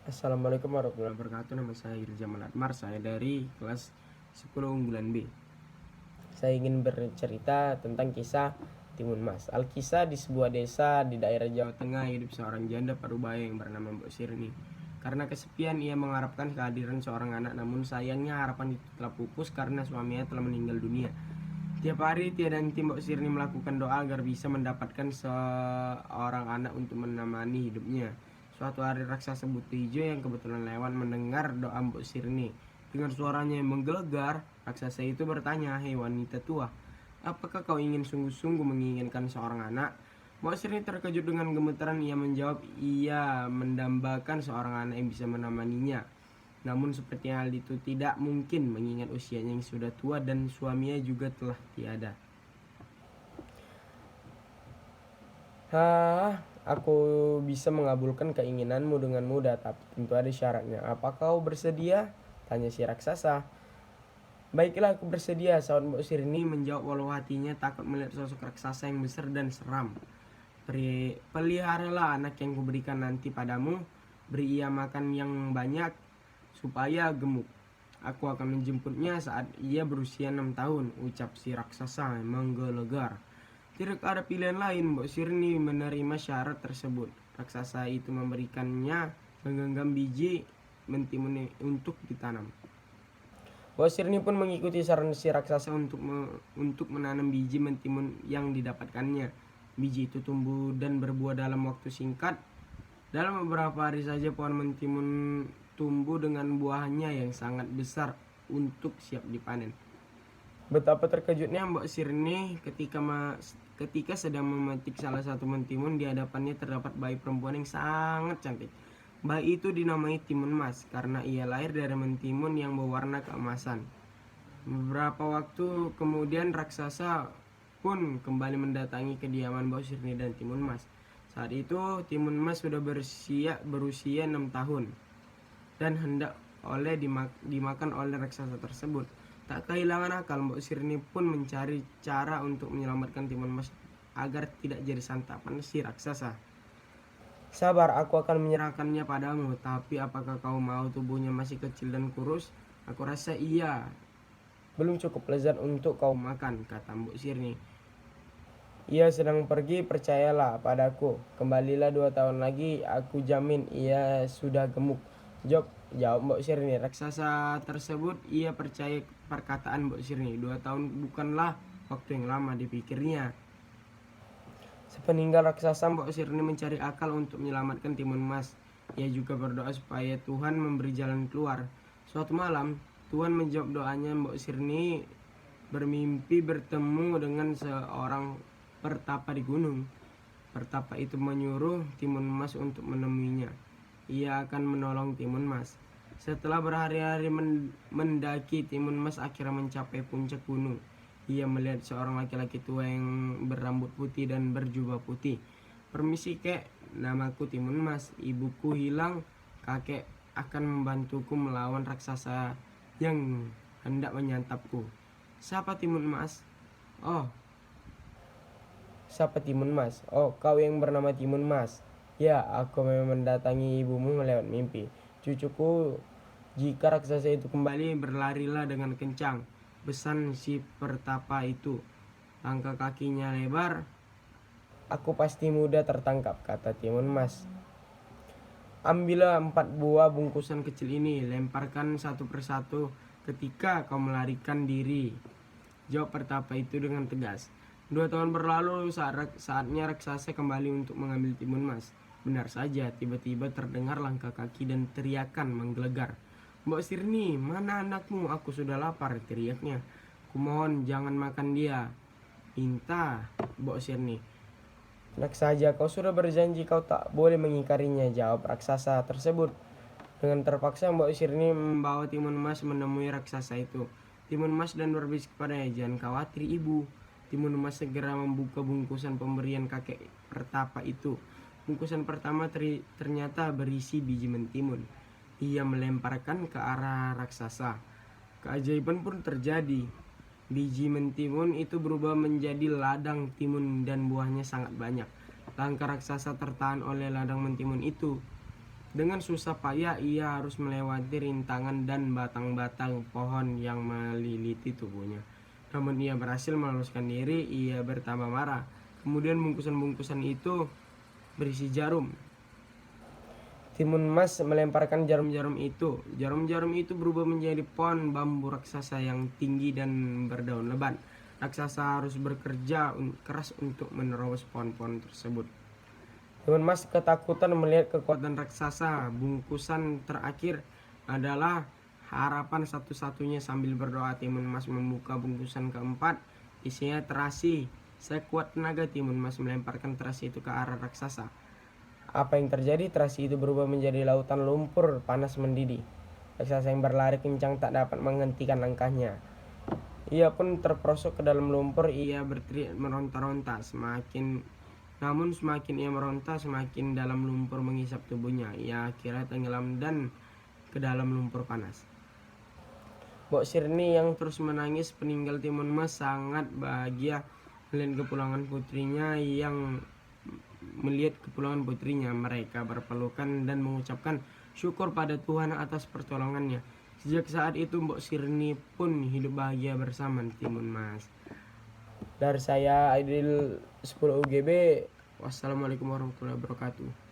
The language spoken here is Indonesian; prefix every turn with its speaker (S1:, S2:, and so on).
S1: Assalamualaikum warahmatullahi wabarakatuh. Nama saya Iljamal Admar. Saya dari kelas 10 unggulan B. Saya ingin bercerita tentang kisah Timun Mas. Alkisah di sebuah desa di daerah Jawa Tengah hidup seorang janda parubaya yang bernama Mbok Sirni. Karena kesepian ia mengharapkan kehadiran seorang anak, namun sayangnya harapan itu telah pupus karena suaminya telah meninggal dunia. Tiap hari tiada henti Mbok Sirni melakukan doa agar bisa mendapatkan seorang anak untuk menemani hidupnya. Suatu hari raksasa buta hijau yang kebetulan lewat mendengar doa Mbok Sirni. Dengan suaranya yang menggelegar, raksasa itu bertanya, "Hei wanita tua, apakah kau ingin sungguh-sungguh menginginkan seorang anak?" Mbok Sirni terkejut dengan gemetaran. Ia menjawab, ia mendambakan seorang anak yang bisa menemaninya. Namun seperti hal itu tidak mungkin mengingat usianya yang sudah tua dan suaminya juga telah tiada. Aku bisa mengabulkan keinginanmu dengan mudah, tapi tentu ada syaratnya. Apa kau bersedia? Tanya si raksasa. Baiklah, aku bersedia, sahut Mbok Sirni menjawab walau hatinya takut melihat sosok raksasa yang besar dan seram. Peliharalah anak yang kuberikan nanti padamu, beri ia makan yang banyak supaya gemuk. Aku akan menjemputnya saat ia berusia 6 tahun, ucap si raksasa menggelegar. Tidak ada pilihan lain, Mbok Sirni menerima syarat tersebut. Raksasa itu memberikannya menggenggam biji mentimun untuk ditanam. Mbok Sirni pun mengikuti saran si raksasa untuk menanam biji mentimun yang didapatkannya. Biji itu tumbuh dan berbuah dalam waktu singkat. Dalam beberapa hari saja pohon mentimun tumbuh dengan buahnya yang sangat besar untuk siap dipanen. Betapa terkejutnya Mbok Sirni ketika sedang memetik salah satu mentimun. Di hadapannya terdapat bayi perempuan yang sangat cantik. Bayi itu dinamai Timun Mas karena ia lahir dari mentimun yang berwarna keemasan. Beberapa waktu kemudian raksasa pun kembali mendatangi kediaman Mbok Sirni dan Timun Mas. Saat itu Timun Mas sudah berusia 6 tahun dan hendak dimakan oleh raksasa tersebut. Tak kehilangan akal, Mbok Sirni pun mencari cara untuk menyelamatkan Timun Mas agar tidak jadi santapan si raksasa. Sabar, aku akan menyerahkannya padamu, tapi apakah kau mau tubuhnya masih kecil dan kurus? Aku rasa iya, belum cukup lezat untuk kau makan, kata Mbok Sirni. Ia sedang pergi, percayalah padaku. Kembalilah 2 tahun lagi, aku jamin ia sudah gemuk. Jawab Mbok Sirni. Raksasa tersebut ia percaya perkataan Mbok Sirni. 2 tahun bukanlah waktu yang lama, dipikirnya. Sepeninggal raksasa, Mbok Sirni mencari akal untuk menyelamatkan Timun Mas. Ia juga berdoa supaya Tuhan memberi jalan keluar. Suatu malam, Tuhan menjawab doanya. Mbok Sirni bermimpi bertemu dengan seorang pertapa di gunung. Pertapa itu menyuruh Timun Mas untuk menemuinya. Ia akan menolong Timun Mas. Setelah berhari-hari mendaki, Timun Mas akhirnya mencapai puncak gunung. Ia melihat seorang laki-laki tua yang berambut putih dan berjubah putih. "Permisi kek, namaku Timun Mas. Ibuku hilang, kakek akan membantuku melawan raksasa yang hendak menyantapku." "Siapa Timun Mas?" Siapa Timun Mas? "Oh, kau yang bernama Timun Mas." "Ya, aku memang mendatangi ibumu lewat mimpi. Cucuku, jika raksasa itu kembali, berlarilah dengan kencang," pesan si pertapa itu. "Langkah kakinya lebar, aku pasti mudah tertangkap," kata Timun Mas. "Ambillah 4 buah bungkusan kecil ini, lemparkan satu persatu ketika kau melarikan diri," jawab pertapa itu dengan tegas. 2 tahun berlalu, saatnya raksasa kembali untuk mengambil Timun Mas. Benar saja, tiba-tiba terdengar langkah kaki dan teriakan menggelegar. "Mbok Sirni, mana anakmu? Aku sudah lapar," teriaknya. "Kumohon jangan makan dia," minta Mbok Sirni. "Tenang saja, kau sudah berjanji kau tak boleh mengingkarinya," jawab raksasa tersebut. Dengan terpaksa Mbok Sirni membawa Timun Mas menemui raksasa itu. Timun Mas dan berbisik kepadanya, "Jangan khawatir ibu." Timun Mas segera membuka bungkusan pemberian kakek pertapa itu. Bungkusan pertama ternyata berisi biji mentimun. Ia melemparkan ke arah raksasa. Keajaiban pun terjadi. Biji mentimun itu berubah menjadi ladang timun dan buahnya sangat banyak. Langkah raksasa tertahan oleh ladang mentimun itu. Dengan susah payah ia harus melewati rintangan dan batang-batang pohon yang meliliti tubuhnya. Namun ia berhasil meloloskan diri. Ia bertambah marah. Kemudian bungkusan-bungkusan itu berisi jarum. Timun Mas melemparkan jarum-jarum itu. Jarum-jarum itu berubah menjadi pohon bambu raksasa yang tinggi dan berdaun lebat. Raksasa harus bekerja keras untuk menerobos pohon-pohon tersebut. Timun Mas ketakutan melihat kekuatan raksasa. Bungkusan terakhir adalah harapan satu-satunya. Sambil berdoa, Timun Mas membuka bungkusan keempat. Isinya terasi. Sekuat tenaga Timun Mas melemparkan terasi itu ke arah raksasa. Apa yang terjadi? Terasi itu berubah menjadi lautan lumpur panas mendidih. Raksasa yang berlari kencang tak dapat menghentikan langkahnya. Ia pun terperosok ke dalam lumpur. Ia berteriak meronta-ronta. Namun semakin ia meronta, semakin dalam lumpur menghisap tubuhnya. Ia akhirnya tenggelam dan ke dalam lumpur panas. Mbok Sirni yang terus menangis peninggal Timun Mas sangat bahagia melihat kepulangan putrinya. Mereka berpelukan dan mengucapkan syukur pada Tuhan atas pertolongannya. Sejak saat itu Mbok Sirni pun hidup bahagia bersama Timun Mas. Dari saya Aidil 10 UGB. Wassalamualaikum warahmatullahi wabarakatuh.